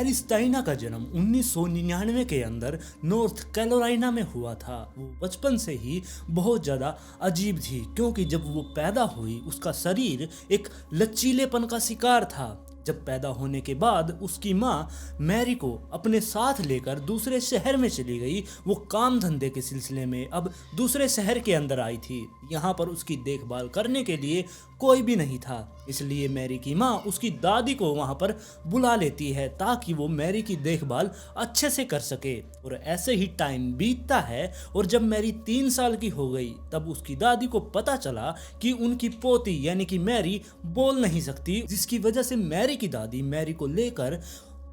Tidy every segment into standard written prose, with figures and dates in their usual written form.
Mary स्टाइना का जन्म 1999 के अंदर नॉर्थ कैरोलिना में हुआ था। वो बचपन से ही बहुत ज़्यादा अजीब थी, क्योंकि जब वो पैदा हुई उसका शरीर एक लचीलेपन का शिकार था। जब पैदा होने के बाद उसकी माँ मैरी को अपने साथ लेकर दूसरे शहर में चली गई। वो काम धंधे के सिलसिले में अब दूसरे शहर के अंदर आई थी। यहाँ पर उसकी देखभाल करने के लिए कोई भी नहीं था, इसलिए मैरी की माँ उसकी दादी को वहाँ पर बुला लेती है ताकि वो मैरी की देखभाल अच्छे से कर सके। और ऐसे ही टाइम बीतता है और जब मैरी 3 साल की हो गई तब उसकी दादी को पता चला कि उनकी पोती यानी कि मैरी बोल नहीं सकती, जिसकी वजह से मैरी की दादी मैरी को लेकर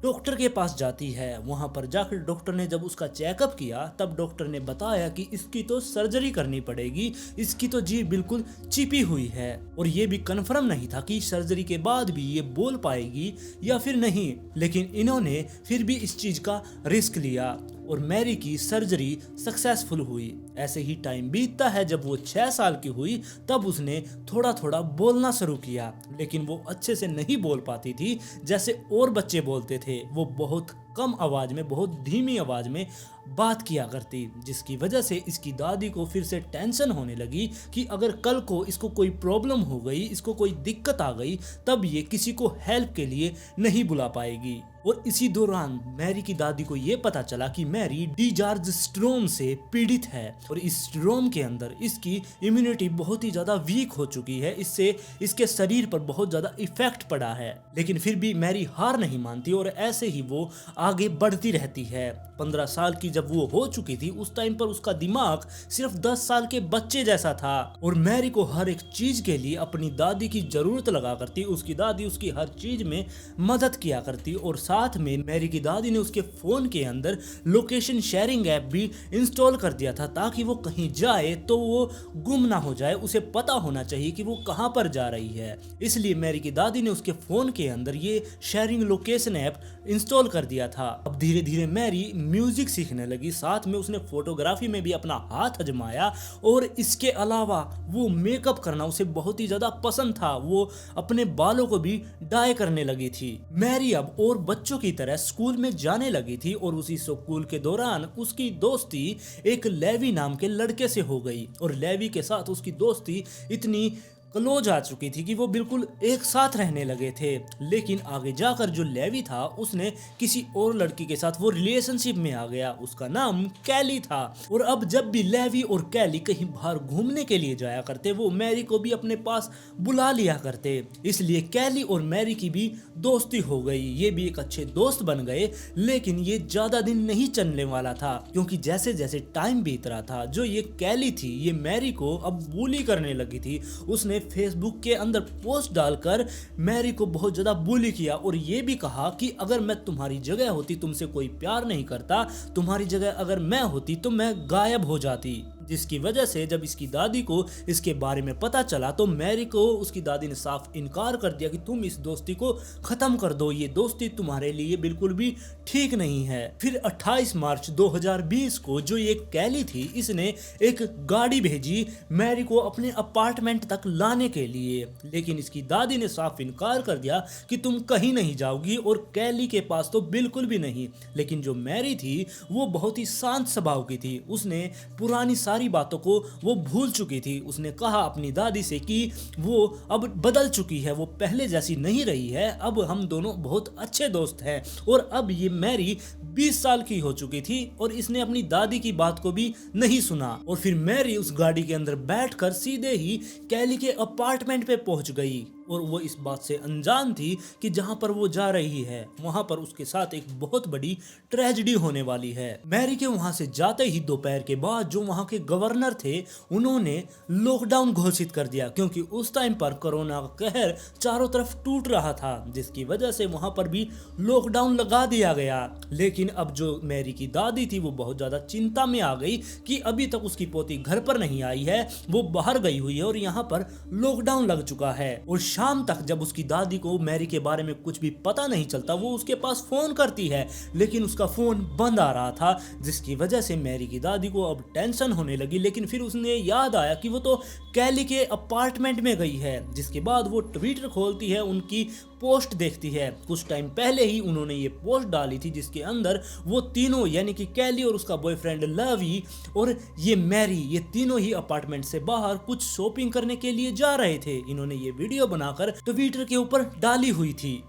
डॉक्टर के पास जाती है। वहां पर जाकर डॉक्टर ने जब उसका चेकअप किया तब डॉक्टर ने बताया कि इसकी तो सर्जरी करनी पड़ेगी, इसकी तो जीभ बिल्कुल चिपी हुई है। और ये भी कंफर्म नहीं था कि सर्जरी के बाद भी ये बोल पाएगी या फिर नहीं, लेकिन इन्होंने फिर भी इस चीज का रिस्क लिया और मैरी की सर्जरी सक्सेसफुल हुई। ऐसे ही टाइम बीतता है, जब वो 6 साल की हुई तब उसने थोड़ा थोड़ा बोलना शुरू किया, लेकिन वो अच्छे से नहीं बोल पाती थी जैसे और बच्चे बोलते थे। वो बहुत कम आवाज में, बहुत धीमी आवाज में बात किया करती, जिसकी वजह से इसकी दादी को फिर से टेंशन होने लगी कि अगर कल को इसको कोई प्रॉब्लम हो गई, इसको कोई दिक्कत आ गई, तब ये किसी को हेल्प के लिए नहीं बुला पाएगी। और इसी दौरान मैरी की दादी को ये पता चला कि मैरी डिजार्ज स्ट्रोम से पीड़ित है और इस स्ट्रोम के अंदर इसकी इम्यूनिटी बहुत ही ज्यादा वीक हो चुकी है। इससे इसके शरीर पर बहुत ज्यादा इफेक्ट पड़ा है, लेकिन फिर भी मैरी हार नहीं मानती और ऐसे ही वो आगे बढ़ती रहती है। 15 साल की जब वो हो चुकी थी उस टाइम पर उसका दिमाग सिर्फ 10 साल के बच्चे जैसा था और मैरी को हर एक चीज के लिए अपनी दादी की जरूरत लगा करती। उसकी दादी उसकी हर चीज में मदद किया करती और साथ में मैरी की दादी ने उसके फोन के अंदर लोकेशन शेयरिंग ऐप भी इंस्टॉल कर दिया था ताकि वो कहीं जाए तो वो गुम ना हो जाए, उसे पता होना चाहिए कि वो कहां पर जा रही है। इसलिए मैरी की दादी ने उसके फोन के अंदर ये शेयरिंग लोकेशन ऐप इंस्टॉल कर दिया था। अब धीरे धीरे मैरी म्यूजिक सीखने लगी, साथ में उसने फोटोग्राफी में भी अपना हाथ आजमाया और इसके अलावा वो मेकअप करना उसे बहुत ही ज्यादा पसंद था। वो अपने बालों को भी डाई करने लगी थी। मैरी अब और बच्चों की तरह स्कूल में जाने लगी थी और उसी स्कूल के दौरान उसकी दोस्ती एक लेवी नाम के लड़के से हो गई और लेवी के साथ उसकी दोस्ती इतनी क्लोज आ चुकी थी कि वो बिल्कुल एक साथ रहने लगे थे। लेकिन आगे जाकर जो लेवी था उसने किसी और लड़की के साथ वो रिलेशनशिप में आ गया, उसका नाम कैली था। और अब जब भी लेवी और कैली कहीं बाहर घूमने के लिए जाया करते वो मैरी को भी अपने पास बुला लिया करते, इसलिए कैली और मैरी की भी दोस्ती हो गई। ये भी एक अच्छे दोस्त बन गए, लेकिन ये ज्यादा दिन नहीं चलने वाला था, क्योंकि जैसे जैसे टाइम बीत रहा था जो ये कैली थी ये मैरी को अब बुली करने लगी थी। उसने फेसबुक के अंदर पोस्ट डालकर मैरी को बहुत ज्यादा बुली किया और ये भी कहा कि अगर मैं तुम्हारी जगह होती, तुमसे कोई प्यार नहीं करता, तुम्हारी जगह अगर मैं होती तो मैं गायब हो जाती। जिसकी वजह से जब इसकी दादी को इसके बारे में पता चला तो मैरी को उसकी दादी ने साफ इनकार कर दिया कि तुम इस दोस्ती को खत्म कर दो, ये दोस्ती तुम्हारे लिए बिल्कुल भी ठीक नहीं है। फिर 28 मार्च 2020 को जो ये कैली थी इसने एक गाड़ी भेजी मैरी को अपने अपार्टमेंट तक लाने के लिए, लेकिन इसकी दादी ने साफ इनकार कर दिया कि तुम कहीं नहीं जाओगी और कैली के पास तो बिल्कुल भी नहीं। लेकिन जो मैरी थी वो बहुत ही शांत स्वभाव की थी, उसने पुरानी सारी बातों को वो भूल चुकी थी। उसने कहा अपनी दादी से कि वो अब बदल चुकी है, वो पहले जैसी नहीं रही है, अब हम दोनों बहुत अच्छे दोस्त हैं। और अब ये मैरी 20 साल की हो चुकी थी और इसने अपनी दादी की बात को भी नहीं सुना और फिर मैरी उस गाड़ी के अंदर बैठकर सीधे ही कैली के अपार्टमेंट पे पहुंच गई और वो इस बात से अनजान थी कि जहां पर वो जा रही है वहां पर उसके साथ एक बहुत बड़ी ट्रेजेडी होने वाली है। मैरी के वहां से जाते ही दोपहर के बाद जो वहां के गवर्नर थे उन्होंने लॉकडाउन घोषित कर दिया, क्योंकि उस टाइम पर कोरोना का कहर चारों तरफ टूट रहा था, जिसकी वजह से वहां पर भी लॉकडाउन लगा दिया गया। लेकिन अब जो मैरी की दादी थी वो बहुत ज्यादा चिंता में आ गई कि अभी तक उसकी पोती घर पर नहीं आई है, वो बाहर गई हुई है और यहाँ पर लॉकडाउन लग चुका है। और शाम तक जब उसकी दादी को मैरी के बारे में कुछ भी पता नहीं चलता वो उसके पास फोन करती है, लेकिन उसका फोन बंद आ रहा था, जिसकी वजह से मैरी की दादी को अब टेंशन होने लगी। लेकिन फिर उसने याद आया कि वो तो कैली के अपार्टमेंट में गई है, जिसके बाद वो ट्विटर खोलती है, उनकी पोस्ट देखती है। कुछ टाइम पहले ही उन्होंने ये पोस्ट डाली थी जिसके अंदर वो तीनों यानी कि कैली और उसका बॉयफ्रेंड लवी और ये मैरी, ये तीनों ही अपार्टमेंट से बाहर कुछ शॉपिंग करने के लिए जा रहे थे। इन्होंने ये वीडियो बनाकर ट्विटर के ऊपर डाली हुई थी,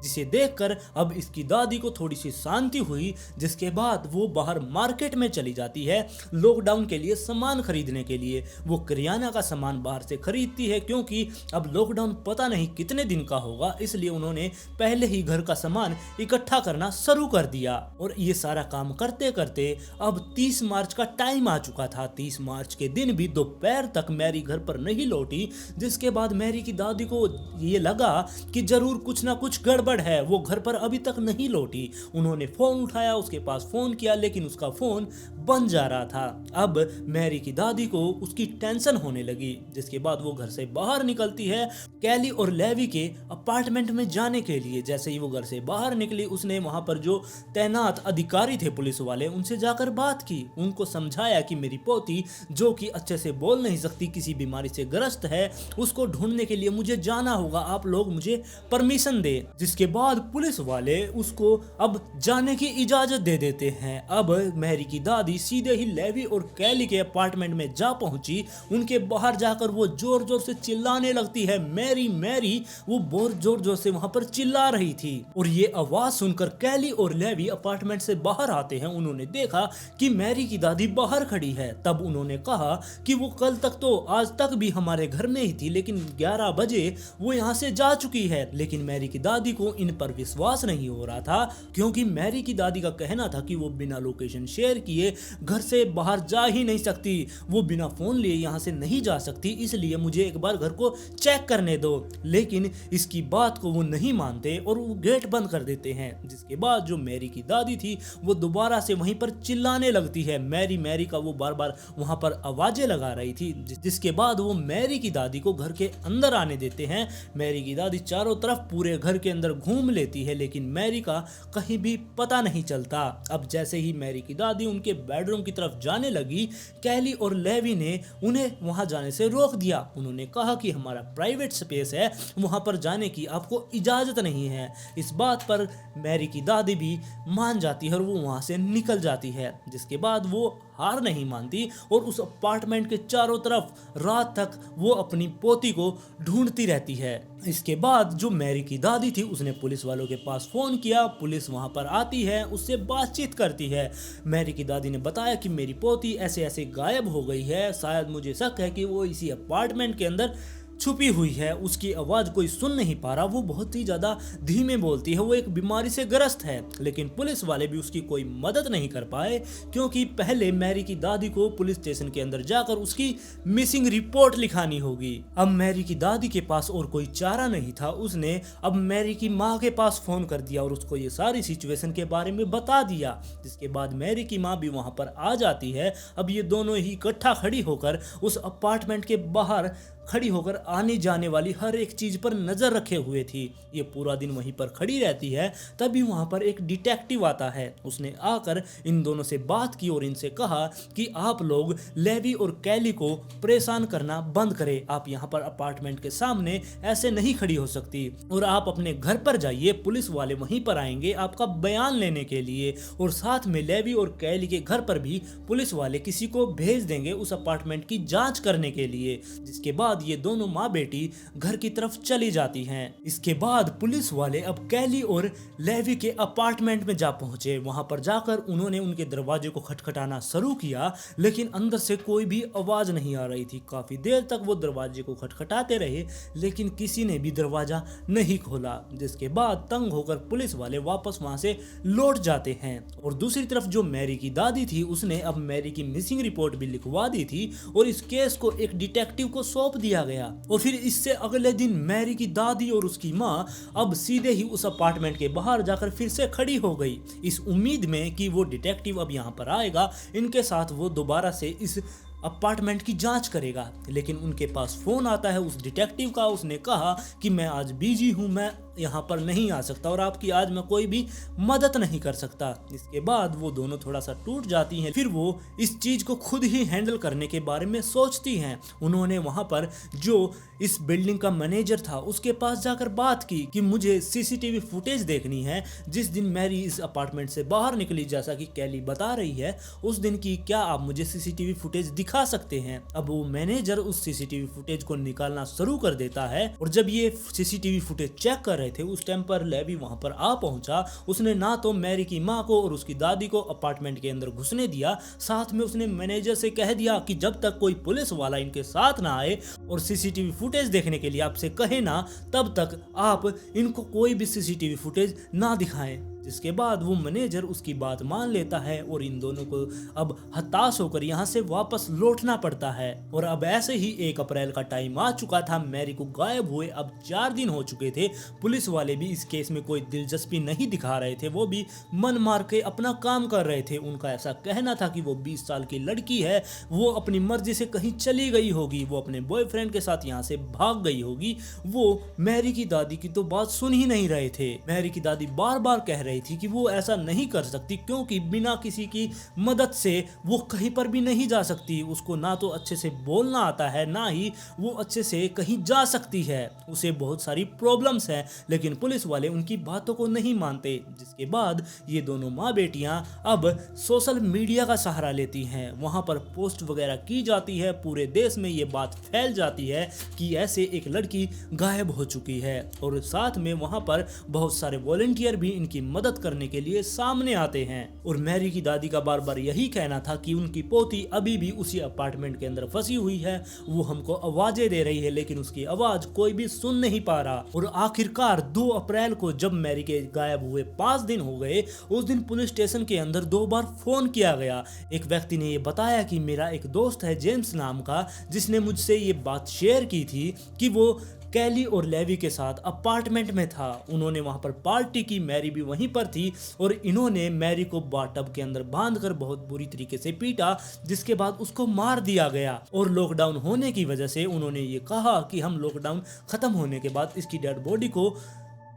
जिसे देखकर अब इसकी दादी को थोड़ी सी शांति हुई, जिसके बाद वो बाहर मार्केट में चली जाती है लॉकडाउन के लिए सामान खरीदने के लिए। वो करियाना का सामान बाहर से खरीदती है क्योंकि अब लॉकडाउन पता नहीं कितने दिन का होगा, इसलिए उन्होंने पहले ही घर का सामान इकट्ठा करना शुरू कर दिया। और ये सारा काम करते करते अब 30 मार्च का टाइम आ चुका था। 30 मार्च के दिन भी दोपहर तक मैरी घर पर नहीं लौटी, जिसके बाद मैरी की दादी को ये लगा कि जरूर कुछ ना कुछ गड़बड़ है, वो घर पर अभी तक नहीं लौटी। उन्होंने फोन उठाया, उसके पास फोन किया, लेकिन उसका फोन बंद जा रहा था। अब मैरी की दादी को उसकी टेंशन होने लगी, जिसके बाद वो घर से बाहर निकलती है कैली और लेवी के अपार्टमेंट में जाने के लिए। जैसे ही वो घर से बाहर निकली, उसने वहां पर जो तैनात अधिकारी थे पुलिस वाले, उनसे जाकर बात की, उनको समझाया कि मेरी पोती जो कि अच्छे से बोल नहीं सकती, किसी बीमारी से ग्रस्त है, उसको ढूंढने के लिए मुझे जाना होगा, आप लोग मुझे परमिशन दे। जिसके बाद पुलिस वाले उसको अब जाने की इजाजत दे देते हैं। अब मैरी की दादी सीधे ही लेवी और कैली के अपार्टमेंट में जा पहुंची। उनके बाहर जाकर वो जोर जोर से चिल्लाने लगती है, मैरी मैरी। वो बहुत जोर जोर से वहां पर चिल्ला रही थी और ये आवाज सुनकर कैली और लेवी अपार्टमेंट से बाहर आते हैं। उन्होंने देखा कि मैरी की दादी बाहर खड़ी है। तब उन्होंने कहा कि वो कल तक तो आज तक भी हमारे घर में ही थी, लेकिन 11 बजे वो यहाँ से जा चुकी है। लेकिन मैरी की दादी को इन पर विश्वास नहीं हो रहा था, क्योंकि मैरी की दादी का कहना था कि वो बिना लोकेशन शेयर किए घर से बाहर जा ही नहीं सकती, वो बिना फोन लिए यहाँ से नहीं जा सकती, इसलिए मुझे एक बार घर को चेक करने दो। लेकिन इसकी बात को वो नहीं मानते और वो गेट बंद कर देते हैं। जिसके बाद जो मैरी की दादी थी वो दोबारा से वहीं पर चिल्लाने लगती है, मैरी मैरी का वो बार बार वहां पर आवाजें लगा रही थी। जिसके बाद वो मैरी की दादी को घर के अंदर आने देते हैं। मैरी की दादी चारों तरफ पूरे घर के अंदर घूम लेती है, लेकिन मैरी का कहीं भी पता नहीं चलता। अब जैसे ही मैरी की दादी उनके बेडरूम की तरफ जाने लगी, कैली और लेवी ने उन्हें वहां जाने से रोक दिया। उन्होंने कहा कि हमारा प्राइवेट स्पेस है, वहां पर जाने की आपको इजाजत नहीं है। इस बात पर मैरी की दादी भी मान जाती है और वो वहां से निकल जाती है। जिसके बाद वो हार नहीं मानती और उस अपार्टमेंट के चारों तरफ रात तक वो अपनी पोती को ढूंढती रहती है। इसके बाद जो मैरी की दादी थी उसने पुलिस वालों के पास फोन किया, पुलिस वहां पर आती है, उससे बातचीत करती है। मैरी की दादी ने बताया कि मेरी पोती ऐसे ऐसे गायब हो गई है, शायद मुझे शक है कि वो इसी अपार्टमेंट के अंदर छुपी हुई है, उसकी आवाज कोई सुन नहीं पा रहा, वो बहुत ही ज्यादा धीमे बोलती है, वो एक बीमारी से ग्रस्त है। लेकिन पुलिस वाले भी उसकी कोई मदद नहीं कर पाए, क्योंकि पहले मैरी की दादी को पुलिस स्टेशन के अंदर जाकर उसकी मिसिंग रिपोर्ट लिखानी होगी। अब मैरी की दादी के पास और कोई चारा नहीं था, उसने अब मैरी की माँ के पास फोन कर दिया और उसको ये सारी सिचुएशन के बारे में बता दिया। जिसके बाद मैरी की माँ भी वहां पर आ जाती है। अब ये दोनों ही इकट्ठा खड़ी होकर उस अपार्टमेंट के बाहर खड़ी होकर आने जाने वाली हर एक चीज पर नजर रखे हुए थी। ये पूरा दिन वहीं पर खड़ी रहती है। तभी वहां पर एक डिटेक्टिव आता है, उसने आकर इन दोनों से बात की और इनसे कहा कि आप लोग लेवी और कैली को परेशान करना बंद करें, आप यहाँ पर अपार्टमेंट के सामने ऐसे नहीं खड़ी हो सकती और आप अपने घर पर जाइए, पुलिस वाले वहीं पर आएंगे आपका बयान लेने के लिए, और साथ में लेवी और कैली के घर पर भी पुलिस वाले किसी को भेज देंगे उस अपार्टमेंट की जांच करने के लिए। जिसके बाद ये दोनों माँ बेटी घर की तरफ चली जाती हैं। इसके बाद पुलिस वाले अब कैली और लेवी के अपार्टमेंट में जा पहुंचे। वहां पर जाकर उन्होंने उनके दरवाजे को खटखटाना शुरू किया, लेकिन अंदर से कोई भी आवाज नहीं आ रही थी। काफी देर तक वो दरवाजे को खटखटाते रहे, लेकिन किसी ने भी दरवाजा नहीं खोला। जिसके बाद तंग होकर पुलिस वाले वापस वहां से लौट जाते हैं। और दूसरी तरफ जो मैरी की दादी थी उसने अब मैरी की मिसिंग रिपोर्ट भी लिखवा दी थी और इस केस को एक डिटेक्टिव को सौंप दिया गया। और फिर इससे अगले दिन मैरी की दादी और उसकी माँ अब सीधे ही उस अपार्टमेंट के बाहर जाकर फिर से खड़ी हो गई, इस उम्मीद में कि वो डिटेक्टिव अब यहाँ पर आएगा, इनके साथ वो दोबारा से इस अपार्टमेंट की जांच करेगा। लेकिन उनके पास फोन आता है उस डिटेक्टिव का। उसने कहा कि मैं आज बिजी हूँ, मैं यहाँ पर नहीं आ सकता और आपकी आज मैं कोई भी मदद नहीं कर सकता। इसके बाद वो दोनों थोड़ा सा टूट जाती हैं। फिर वो इस चीज को खुद ही हैंडल करने के बारे में सोचती हैं। उन्होंने वहां पर जो इस बिल्डिंग का मैनेजर था उसके पास जाकर बात की कि मुझे सीसीटीवी फुटेज देखनी है जिस दिन मैरी इस अपार्टमेंट से बाहर निकली, जैसा कि कैली बता रही है उस दिन की। क्या आप मुझे सीसीटीवी फुटेज दिखा सकते हैं? अब वो मैनेजर उस सीसीटीवी फुटेज को निकालना शुरू कर देता है और जब ये सीसीटीवी फुटेज चेक कर रहे थे उस टाइम पर लेवी वहां पर आ पहुंचा। उसने ना तो मैरी की मां को और उसकी दादी को अपार्टमेंट के अंदर घुसने दिया, साथ में उसने मैनेजर से कह दिया कि जब तक कोई पुलिस वाला इनके साथ ना आए और सीसीटीवी फुटेज देखने के लिए आपसे कहे ना, तब तक आप इनको कोई भी सीसीटीवी फुटेज ना दिखाएं। जिसके बाद वो मैनेजर उसकी बात मान लेता है और इन दोनों को अब हताश होकर यहाँ से वापस लौटना पड़ता है। और अब ऐसे ही 1 अप्रैल का टाइम आ चुका था। मैरी को गायब हुए अब 4 दिन हो चुके थे। पुलिस वाले भी इस केस में कोई दिलचस्पी नहीं दिखा रहे थे, वो भी मन मार के अपना काम कर रहे थे। उनका ऐसा कहना था कि वो 20 साल की लड़की है, वो अपनी मर्जी से कहीं चली गई होगी, वो अपने बॉयफ्रेंड के साथ यहाँ से भाग गई होगी। वो मैरी की दादी की तो बात सुन ही नहीं रहे थे। मैरी की दादी बार बार कह रही थी कि वो ऐसा नहीं कर सकती क्योंकि बिना किसी की मदद से वो कहीं पर भी नहीं जा सकती। उसको ना तो अच्छे से बोलना आता है, ना ही वो अच्छे से कहीं जा सकती है, उसे बहुत सारी प्रॉब्लम्स हैं। लेकिन पुलिस वाले उनकी बातों को नहीं मानते। जिसके बाद ये दोनों माँ बेटियां अब सोशल मीडिया का सहारा लेती हैं। वहां पर पोस्ट वगैरह की जाती है, पूरे देश में ये बात फैल जाती है कि ऐसे एक लड़की गायब हो चुकी है। और साथ में वहां पर बहुत सारे वॉलंटियर भी इनकी मदद करने के लिए सामने आते हैं। और मैरी की दादी का बार बार यही कहना था कि उनकी पोती अभी भी उसी अपार्टमेंट के अंदर फंसी हुई है, वो हमको आवाजें दे रही है लेकिन उसकी आवाज कोई भी सुन नहीं पा रहा। और आखिरकार 2 अप्रैल को जब मैरी के गायब हुए 5 दिन हो गए, उस दिन पुलिस स्टेशन के अंदर 2 बार फोन किया गया। एक व्यक्ति ने ये बताया कि मेरा एक दोस्त है जेम्स नाम का, जिसने मुझसे ये बात शेयर की थी कि वो कैली और लेवी के साथ अपार्टमेंट में था। उन्होंने वहां पर पार्टी की, मैरी भी वहीं पर थी और इन्होंने मैरी को बाथटब के अंदर बांधकर बहुत बुरी तरीके से पीटा, जिसके बाद उसको मार दिया गया। और लॉकडाउन होने की वजह से उन्होंने ये कहा कि हम लॉकडाउन खत्म होने के बाद इसकी डेड बॉडी को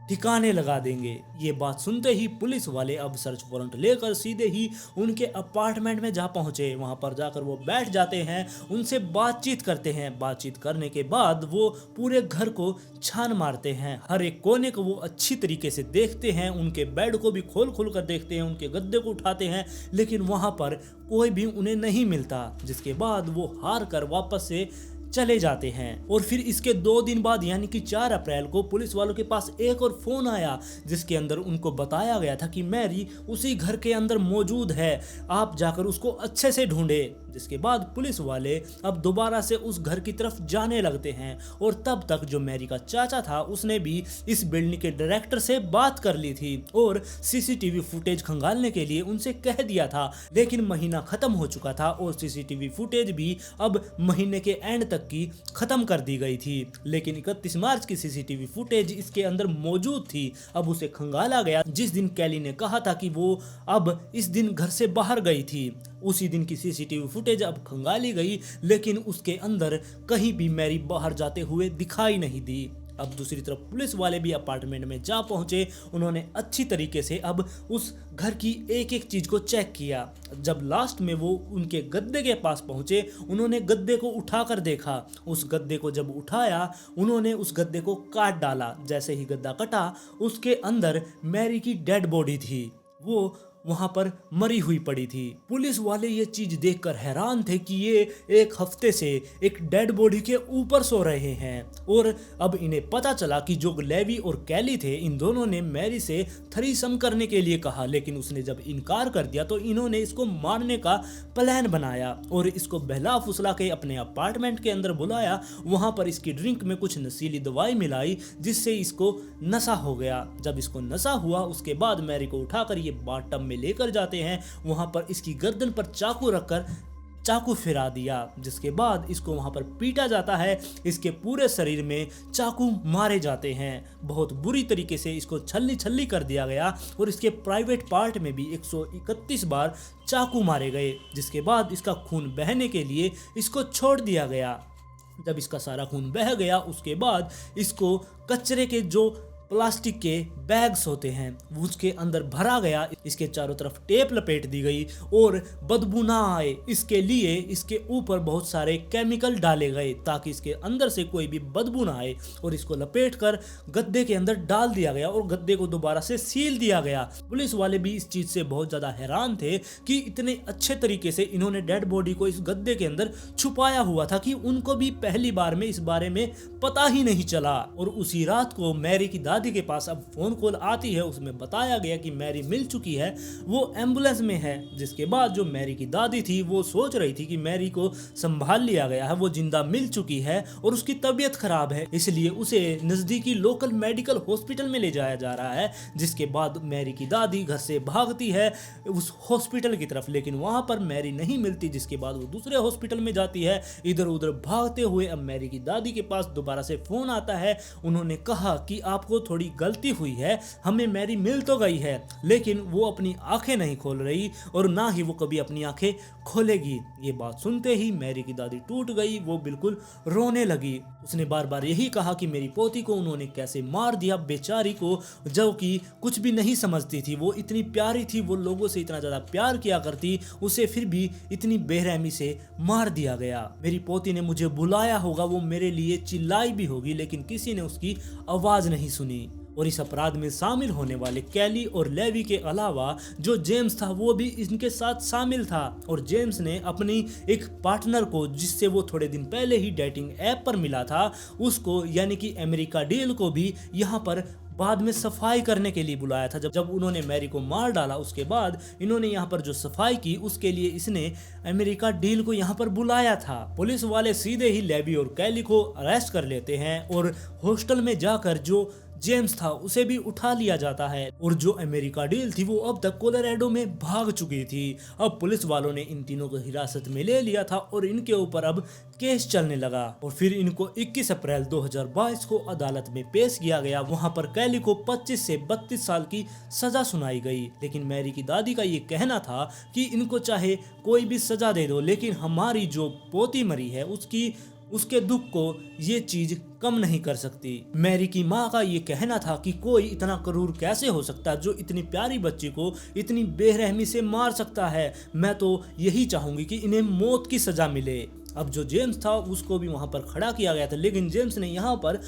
ठिकाने लगा देंगे। ये बात सुनते ही पुलिस वाले अब सर्च वारंट लेकर सीधे ही उनके अपार्टमेंट में जा पहुंचे। वहां पर जाकर वो बैठ जाते हैं, उनसे बातचीत करते हैं। बातचीत करने के बाद वो पूरे घर को छान मारते हैं, हर एक कोने को वो अच्छी तरीके से देखते हैं, उनके बेड को भी खोल खोल कर देखते हैं, उनके गद्दे को उठाते हैं, लेकिन वहां पर कोई भी उन्हें नहीं मिलता। जिसके बाद वो हार कर वापस से चले जाते हैं। और फिर इसके 2 दिन बाद यानी कि 4 अप्रैल को पुलिस वालों के पास एक और फोन आया, जिसके अंदर उनको बताया गया था कि मैरी उसी घर के अंदर मौजूद है, आप जाकर उसको अच्छे से ढूंढे। जिसके बाद पुलिस वाले अब दोबारा से उस घर की तरफ जाने लगते हैं। और तब तक जो मैरी का चाचा था उसने भी इस बिल्डिंग के डायरेक्टर से बात कर ली थी और सीसीटीवी फुटेज खंगालने के लिए उनसे कह दिया था। लेकिन महीना खत्म हो चुका था और सीसीटीवी फुटेज भी अब महीने के एंड तक की खत्म कर दी गई थी। लेकिन 31 मार्च की सीसीटीवी फुटेज इसके अंदर मौजूद थी। अब उसे खंगाला गया जिस दिन कैली ने कहा था कि वो अब इस दिन घर से बाहर गई थी। उसी दिन की सीसीटीवी फुटेज अब खंगाली गई, लेकिन उसके अंदर कहीं भी मैरी बाहर जाते हुए दिखाई नहीं दी। अब दूसरी तरफ पुलिस वाले भी अपार्टमेंट में जा पहुंचे। उन्होंने अच्छी तरीके से अब उस घर की एक एक चीज को चेक किया। जब लास्ट में वो उनके गद्दे के पास पहुंचे, उन्होंने गद्दे को उठाकर देखा। उस गद्दे को जब उठाया, उन्होंने उस गद्दे को काट डाला। जैसे ही गद्दा कटा, उसके अंदर मैरी की डेड बॉडी थी, वो वहां पर मरी हुई पड़ी थी। पुलिस वाले ये चीज देखकर हैरान थे कि ये 1 हफ्ते से एक डेड बॉडी के ऊपर सो रहे हैं। और अब इन्हें पता चला कि जो लेवी और कैली थे, इन दोनों ने मैरी से थरीसम करने के लिए कहा, लेकिन उसने जब इनकार कर दिया तो इन्होंने इसको मारने का प्लान बनाया और इसको बहला फुसला के अपने अपार्टमेंट के अंदर बुलाया। वहां पर इसकी ड्रिंक में कुछ नशीली दवाई मिलाई, जिससे इसको नशा हो गया। जब इसको नशा हुआ, उसके बाद मैरी को उठाकर ये बाथटब में लेकर जाते हैं। वहां पर इसकी गर्दन पर चाकू रखकर चाकू फिरा दिया, जिसके बाद इसको वहां पर पीटा जाता है। इसके पूरे शरीर में चाकू मारे जाते हैं, बहुत बुरी तरीके से इसको छल्ली छल्ली कर दिया गया और इसके प्राइवेट पार्ट में भी 131 बार चाकू मारे गए, जिसके बाद इसका खून बहने के लिए इसको छोड़ दिया गया। जब इसका सारा खून बह गया उसके बाद इसको कचरे के जो प्लास्टिक के बैग्स होते हैं उसके अंदर भरा गया। इसके चारों तरफ टेप लपेट दी गई और बदबू ना आए इसके लिए इसके ऊपर बहुत सारे केमिकल डाले गए ताकि इसके अंदर से कोई भी बदबू ना आए, और इसको लपेट कर गद्दे के अंदर डाल दिया गया और गद्दे को दोबारा से सील दिया गया। पुलिस वाले भी इस चीज से बहुत ज्यादा हैरान थे कि इतने अच्छे तरीके से इन्होंने डेड बॉडी को इस गद्दे के अंदर छुपाया हुआ था कि उनको भी पहली बार में इस बारे में पता ही नहीं चला। और उसी रात को मैरी की दादी के पास अब फोन कॉल आती है, उसमें बताया गया कि मैरी मिल चुकी है, वो एम्बुलेंस में है। जिसके बाद जो मैरी की दादी थी वो सोच रही थी कि मैरी को संभाल लिया गया है, वो जिंदा मिल चुकी है और उसकी तबीयत खराब है, इसलिए उसे नजदीकी लोकल मेडिकल हॉस्पिटल में ले जाया जा रहा है। जिसके बाद मैरी की दादी घर से भागती है उस हॉस्पिटल की तरफ, लेकिन वहां पर मैरी नहीं मिलती। जिसके बाद वो दूसरे हॉस्पिटल में जाती है, इधर उधर भागते हुए। अब मैरी की दादी के पास दोबारा से फोन आता है, उन्होंने कहा कि आपको थोड़ी गलती हुई है, हमें मैरी मिल तो गई है लेकिन वो अपनी आंखें नहीं खोल रही और ना ही वो कभी अपनी आंखें खोलेगी। ये बात सुनते ही मैरी की दादी टूट गई, वो बिल्कुल रोने लगी। उसने बार बार यही कहा कि मेरी पोती को उन्होंने कैसे मार दिया, बेचारी को, जो कि कुछ भी नहीं समझती थी। वो इतनी प्यारी थी, वो लोगों से इतना ज्यादा प्यार किया करती, उसे फिर भी इतनी बेरहमी से मार दिया गया। मेरी पोती ने मुझे बुलाया होगा, वो मेरे लिए चिल्लाई भी होगी, लेकिन किसी ने उसकी आवाज नहीं सुनी। और इस अपराध में शामिल होने वाले कैली और लेवी के अलावा जो जेम्स था वो भी इनके साथ शामिल था। और जेम्स ने अपनी एक पार्टनर को, जिससे वो थोड़े दिन पहले ही डेटिंग ऐप पर मिला था, उसको यानी कि अमेरिका डील को भी यहाँ पर बाद में सफाई करने के लिए बुलाया था। जब उन्होंने मैरी को मार डाला उसके बाद इन्होंने यहाँ पर जो सफाई की उसके लिए इसने अमेरिका डील को यहाँ पर बुलाया था। पुलिस वाले सीधे ही लेवी और कैली को अरेस्ट कर लेते हैं और हॉस्टल में जाकर जो जेम्स था उसे भी उठा लिया जाता है। और जो अमेरिका डील थी वो अब तक कोलोराडो में भाग चुकी थी। अब पुलिस वालों ने इन तीनों को हिरासत में ले लिया था और इनके ऊपर अब केस चलने लगा। और फिर इनको 21 अप्रैल 2022 को अदालत में पेश किया गया। वहां पर कैली को 25 से 32 साल की सजा सुनाई गई। लेकिन मैरी की दादी का ये कहना था कि इनको चाहे कोई भी सजा दे दो, लेकिन हमारी जो पोती मरी है उसके दुख को ये चीज कम नहीं कर सकती। मैरी की माँ का ये कहना था कि कोई इतना क्रूर कैसे हो सकता है जो इतनी प्यारी बच्ची को इतनी बेरहमी से मार सकता है। मैं तो यही चाहूंगी कि इन्हें मौत की सजा मिले। अब जो जेम्स था उसको भी वहां पर खड़ा किया गया था, लेकिन जेम्स ने यहाँ पर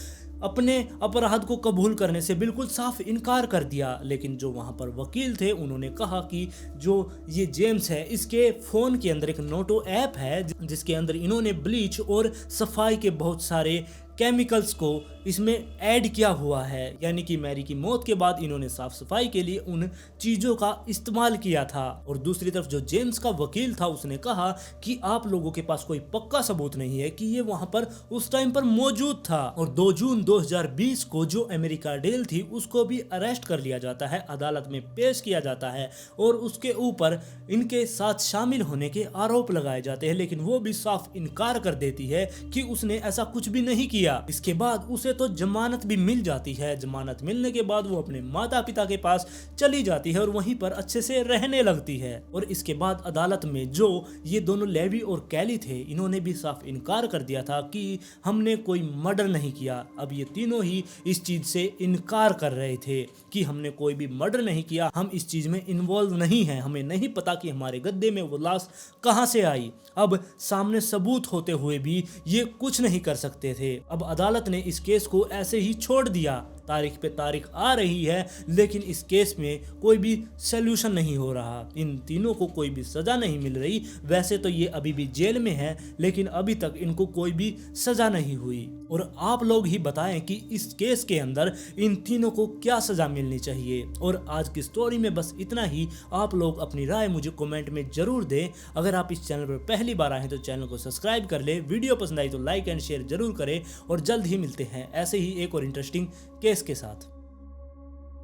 अपने अपराध को कबूल करने से बिल्कुल साफ इनकार कर दिया। लेकिन जो वहां पर वकील थे उन्होंने कहा कि जो ये जेम्स है इसके फोन के अंदर एक नोटो ऐप है जिसके अंदर इन्होंने ब्लीच और सफाई के बहुत सारे केमिकल्स को इसमें ऐड किया हुआ है, यानी कि मैरी की मौत के बाद इन्होंने साफ सफाई के लिए उन चीजों का इस्तेमाल किया था। और दूसरी तरफ जो जेम्स का वकील था उसने कहा कि आप लोगों के पास कोई पक्का सबूत नहीं है कि ये वहां पर उस टाइम पर मौजूद था। और 2 जून 2020 को जो अमेरिका डेल थी उसको भी अरेस्ट कर लिया जाता है, अदालत में पेश किया जाता है और उसके ऊपर इनके साथ शामिल होने के आरोप लगाए जाते हैं। लेकिन वो भी साफ इनकार कर देती है कि उसने ऐसा कुछ भी नहीं किया। इसके बाद उसे तो जमानत भी मिल जाती है। जमानत मिलने के बाद वो अपने माता पिता के पास चली जाती है और वहीं पर अच्छे से रहने लगती है। और इसके बाद अदालत में जो ये दोनों लेवी और कैली थे इन्होंने भी साफ इनकार कर दिया था कि हमने कोई मर्डर नहीं किया। अब ये तीनों ही इस चीज से इनकार कर रहे थे कि हमने कोई भी मर्डर नहीं किया, हम इस चीज में इन्वॉल्व नहीं है, हमें नहीं पता कि हमारे गद्दे में वो लाश कहां से आई। अब सामने सबूत होते हुए भी ये कुछ नहीं कर सकते थे। अब अदालत ने इस केस को ऐसे ही छोड़ दिया। तारीख पे तारीख आ रही है लेकिन इस केस में कोई भी सलूशन नहीं हो रहा। इन तीनों को कोई भी सजा नहीं मिल रही। वैसे तो ये अभी भी जेल में है लेकिन अभी तक इनको कोई भी सजा नहीं हुई। और आप लोग ही बताएं कि इस केस के अंदर इन तीनों को क्या सजा मिलनी चाहिए। और आज की स्टोरी में बस इतना ही। आप लोग अपनी राय मुझे कमेंट में जरूर दें। अगर आप इस चैनल पर पहली बार आए हैं तो चैनल को सब्सक्राइब कर ले। वीडियो पसंद आई तो लाइक एंड शेयर जरूर करें और जल्द ही मिलते हैं ऐसे ही एक और इंटरेस्टिंग केस के साथ।